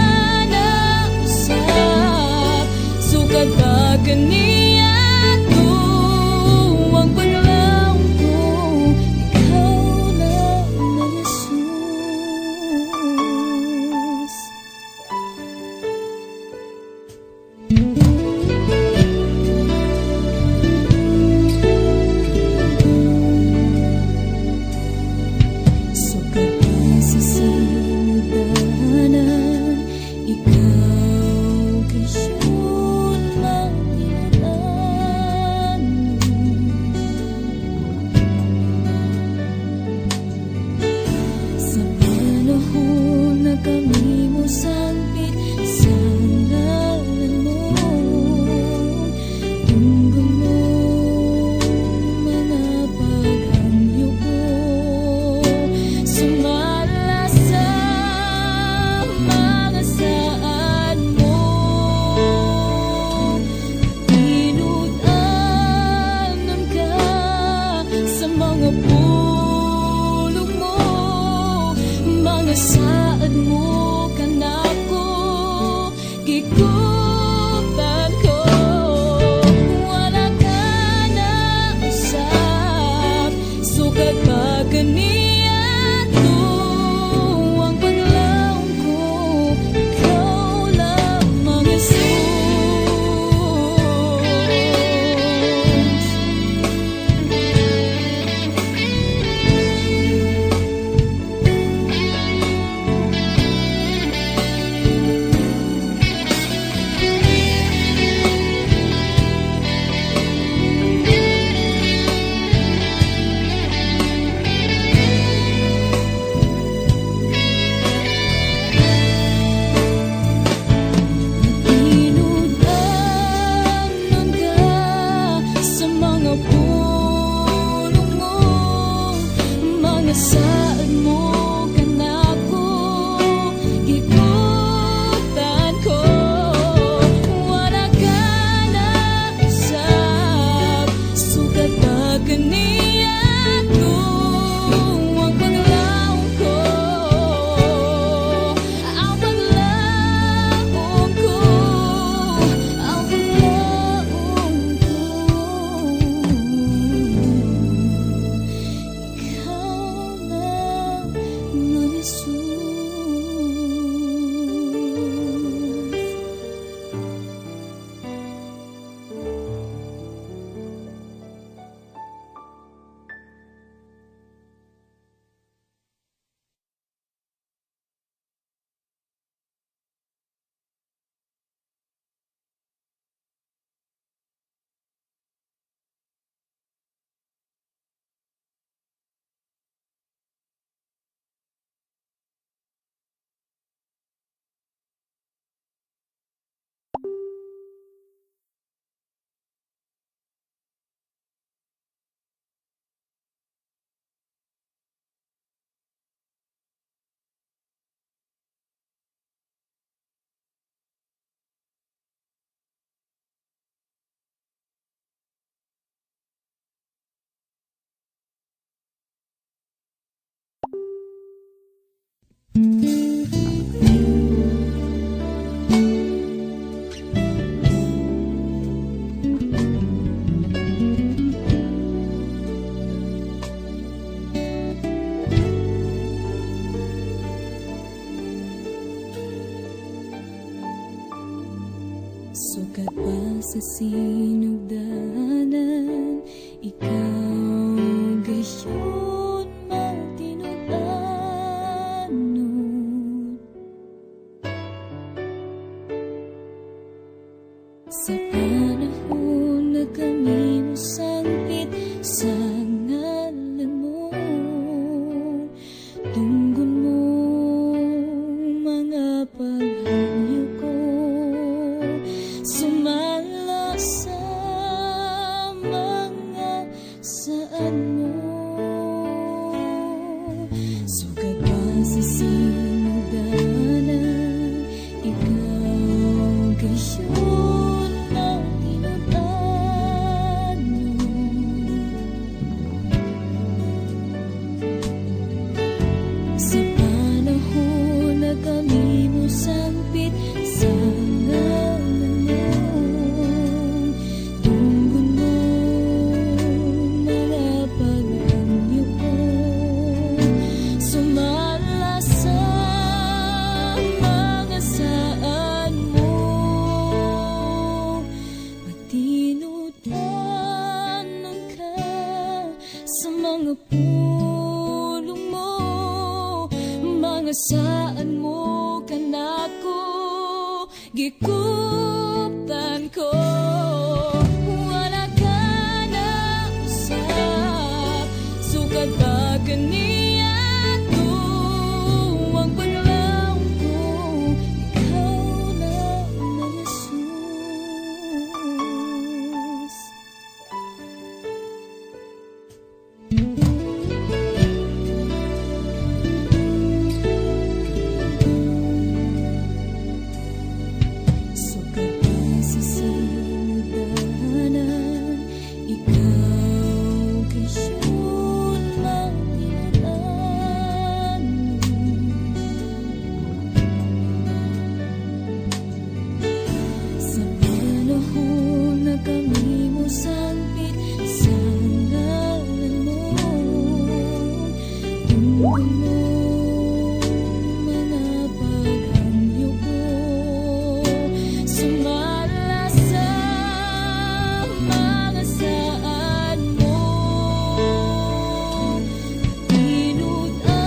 na usap, sukad ba kaniya ang paglaw ko, ikaw lang ang Jesus. Sukat ka sa sinagdahanan, ikaw kasyong magtinatan. Sa panahon na kami mo sangpit sa ngalan mo, tunggon mo mga paghangyo ko, sumala sa mga saan mo, tinudanan ka sa mga pulong mo, mga saad mo kanako, gikutan ko. Wala ka na usap, sukat pa kaniya ang paglaw ko, ikaw lamang Jesus. Tinudanan ka sa mga pulong mo, mga saad mo kanako, gikutan ko. Wala ka na usap, sukat ba kaniya ang paglaw ko, ang paglaw ko, ang paglaw ko, ikaw lang ang Jesus. Sukat pa sa sinugdanan, ikaw gayon magtinutanon. Sa panahon na kami mo sangpit sa ngalan mo, tunggon mo mga paghangyo ko, sumala sa mga saan mo, sukat pa sa sinugdanan, ikaw gayon magtinutanon. sangpit sa ngalan mo. Tunggon mo mga pag-anyo ko, sumala sa mga saan mo. Matinutanan ka sa mga pulong mo, mga saan mo kanako gikuptan ko. Wala ka na usap, sukad ba kaniya to ang paglaong ko, ikaw na ang Jesus. Sukat pa sa sinagdahanan, ikaw kay siyun magtinutan. Sa panahon na kami mo sangpit sa ngalan mo, tungkol mo mga paghanyo ko, sumala sa mga saan mo.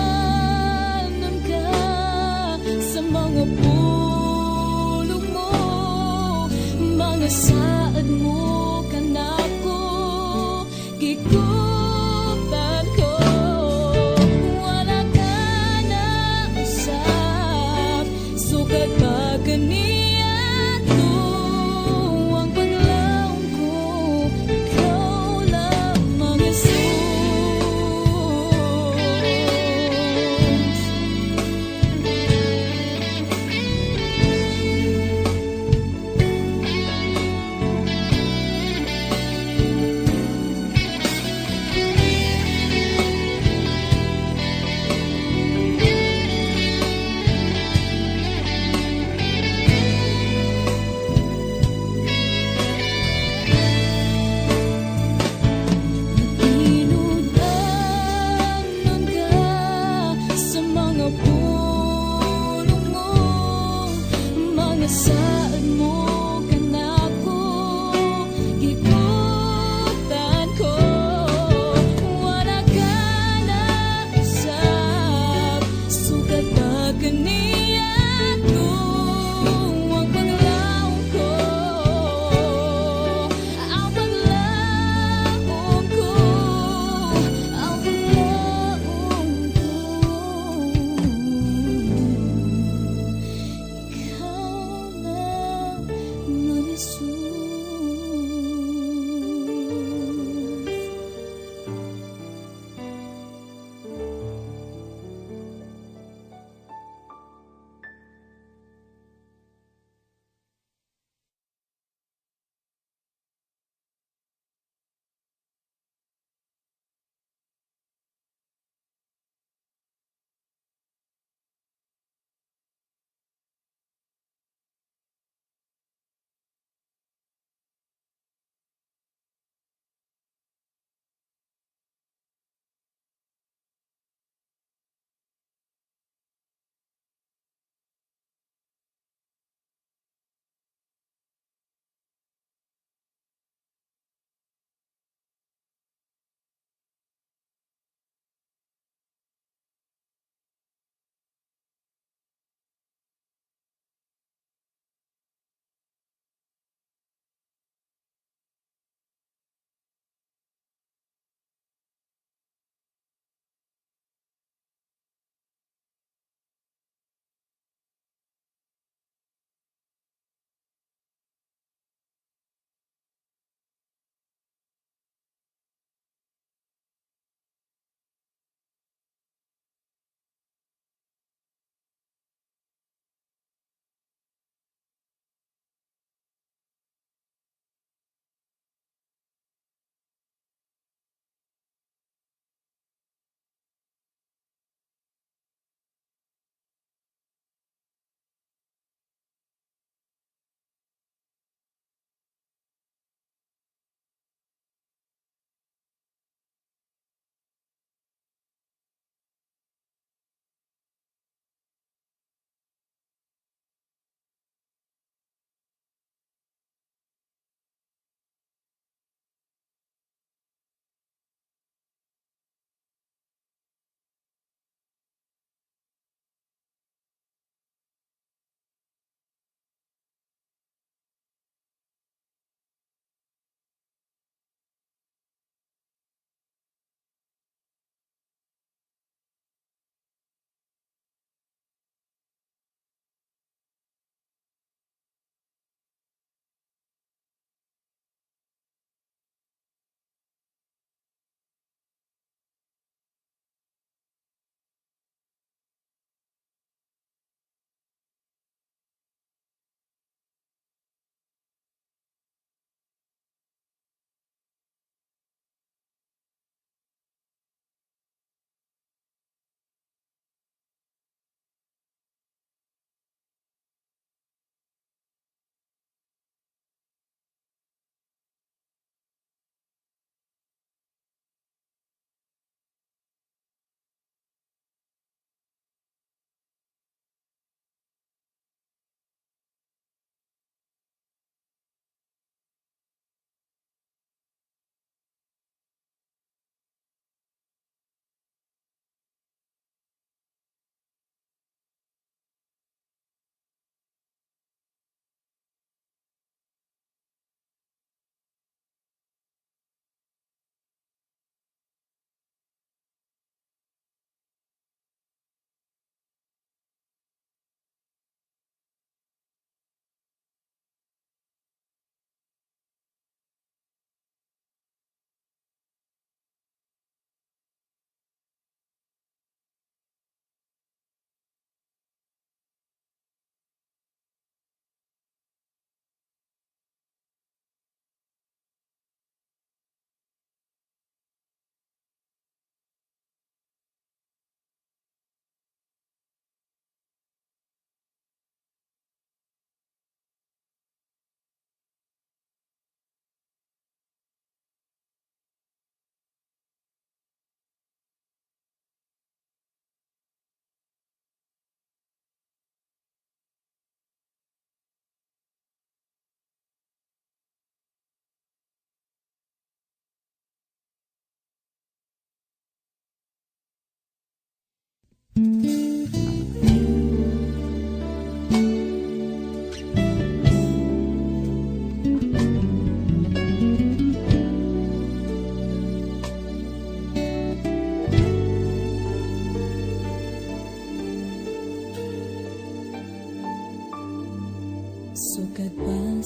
Tinudanan ka sa mga pulong mo, mga saan mo kanako gikutan ko. Wala ka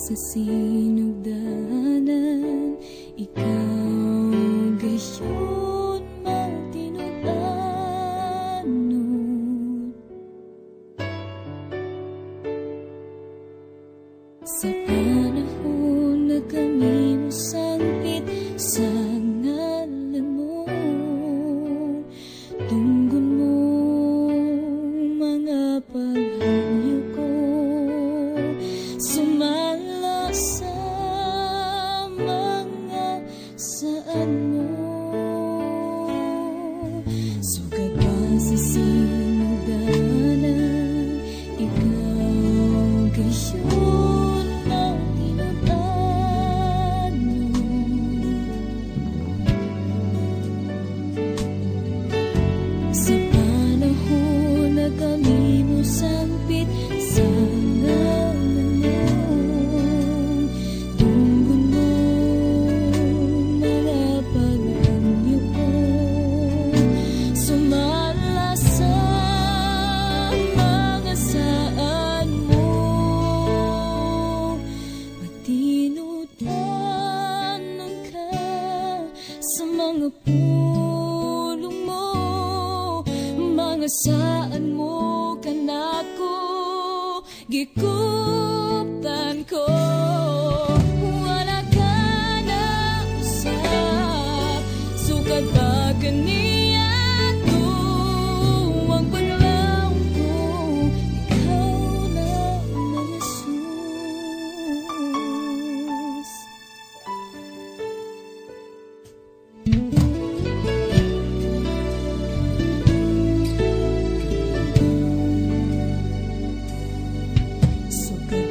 sa sinugdanan, ikaw gayon magtinud-anod. Sa panahon na kami mo sangpit sa ngalan mo, tunggon mo mga paghayo ko, sumala sa mga saan mo. Sugat pa sa sinugdanan, ikaw gayon ang tinutan mo. Sa panahon na kami mo sangpit sa ngalan mo, tunggon mo mga paghanyo ko, sumala sa mga saan mo. Matinudanan ka sa mga pulong mo, mga saan mo kanako gikuptan ko. Wala ka na usap, sukad ba kaniya ang paglaong ko, ikaw na ang Jesus. Sukat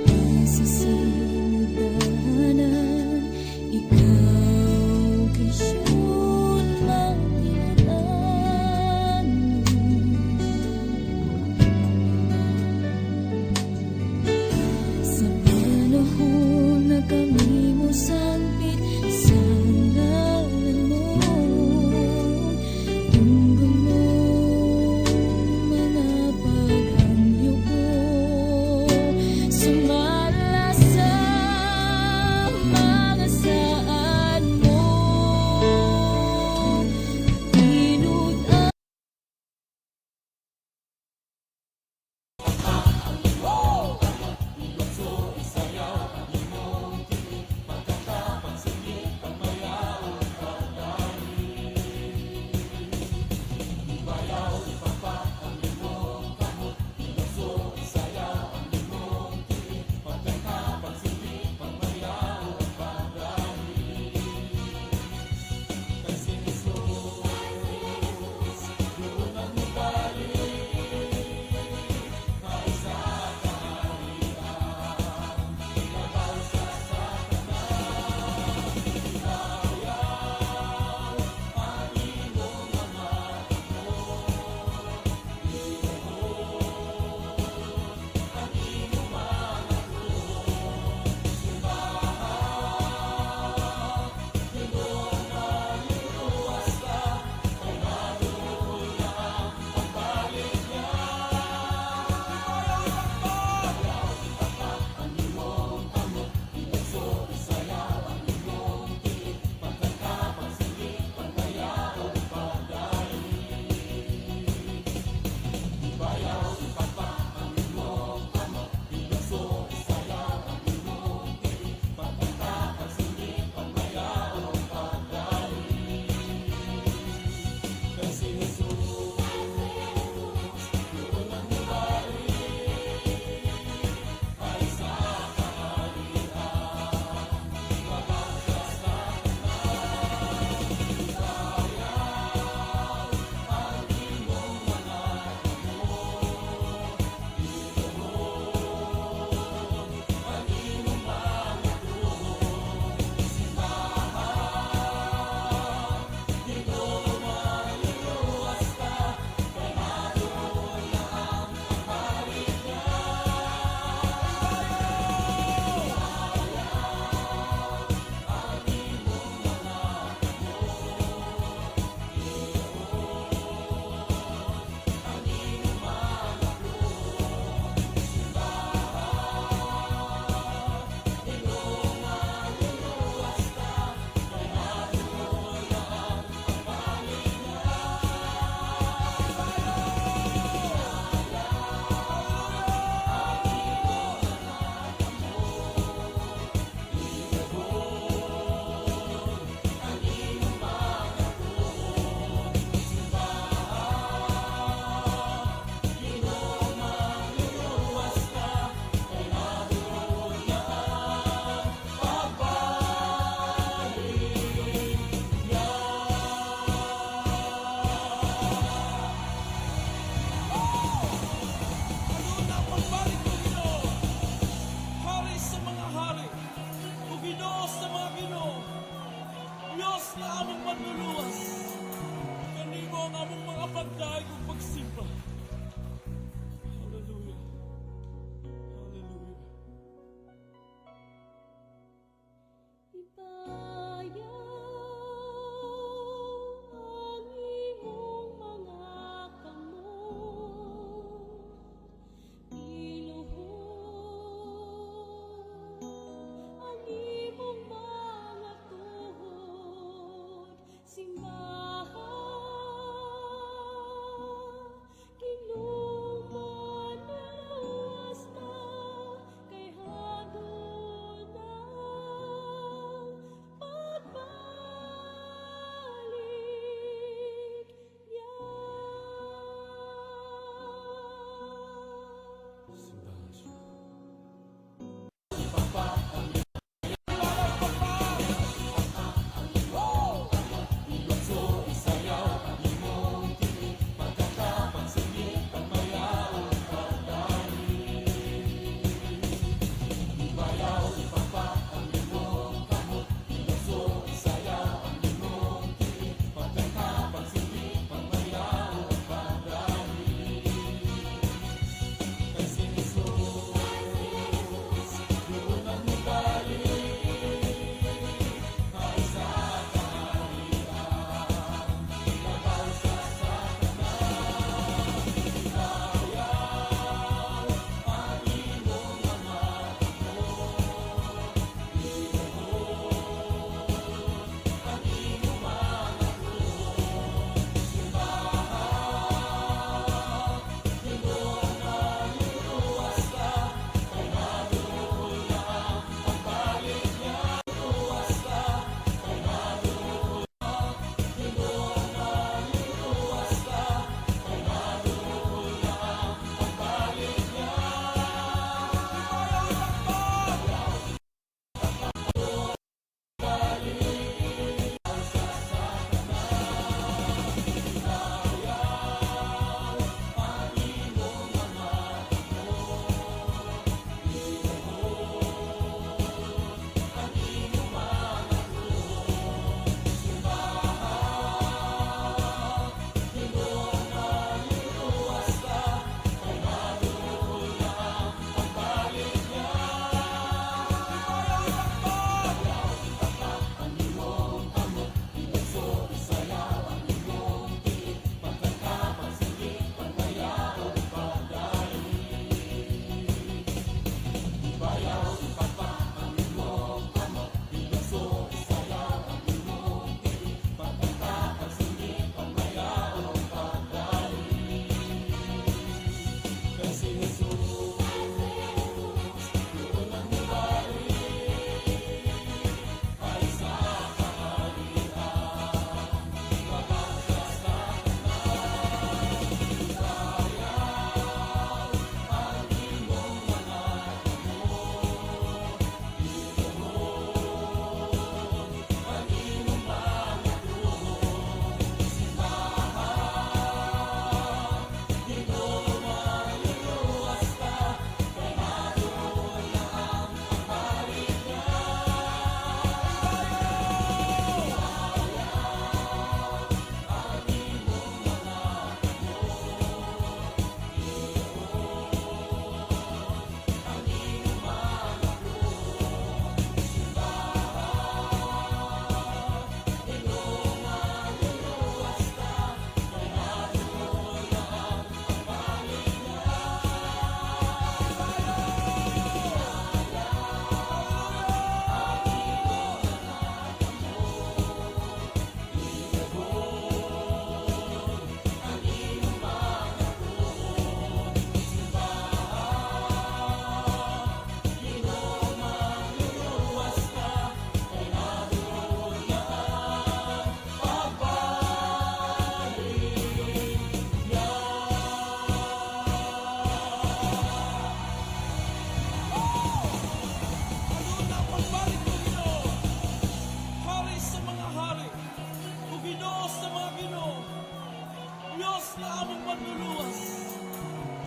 na among manluluwas.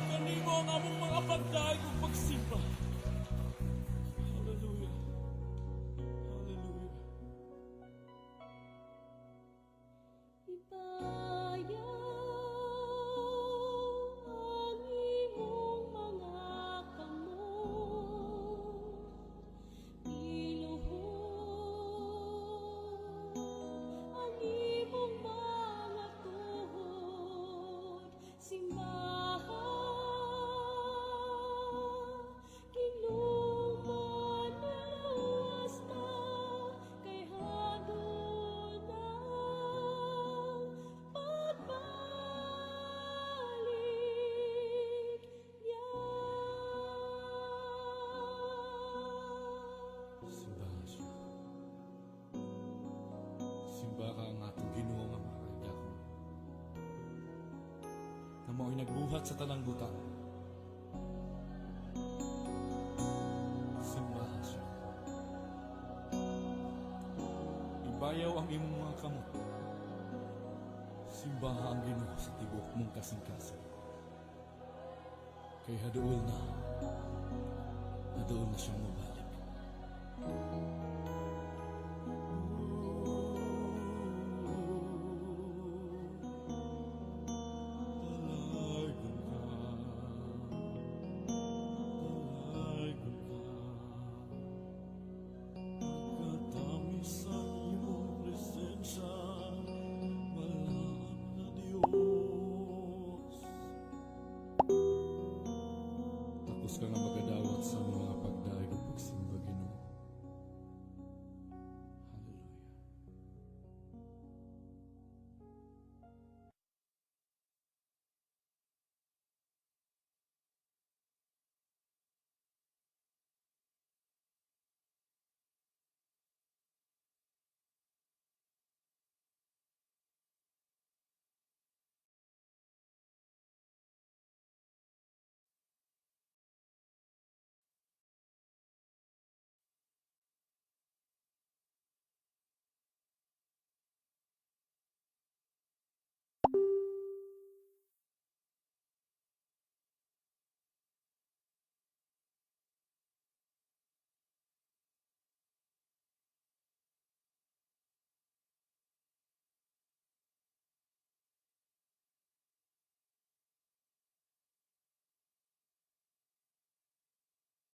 Kanimo ang among mga pagdaig ug pagsimba. Hallelujah. Hallelujah. Ibayaw ang imong mga kamot, iluhod ang imong mga tuhod, simbahan, kinuman luwas ta, kay hadon ang pagbalik niya. Simbahan siya. Simba ka ang atong Ginoo nga mga kaibigan. Na mao'y nagbuhat sa tanang butang. Simbahan siya. Ibayaw ang imong mga kamot. Simbaha ang Ginoo sa tibok mong kasing-kasing. Kay haduol na siyang mabalik. Dalagon ka, dalagon ka, pagkatamis sa iyong presensya, malaan na Diyos. Tapos ka nga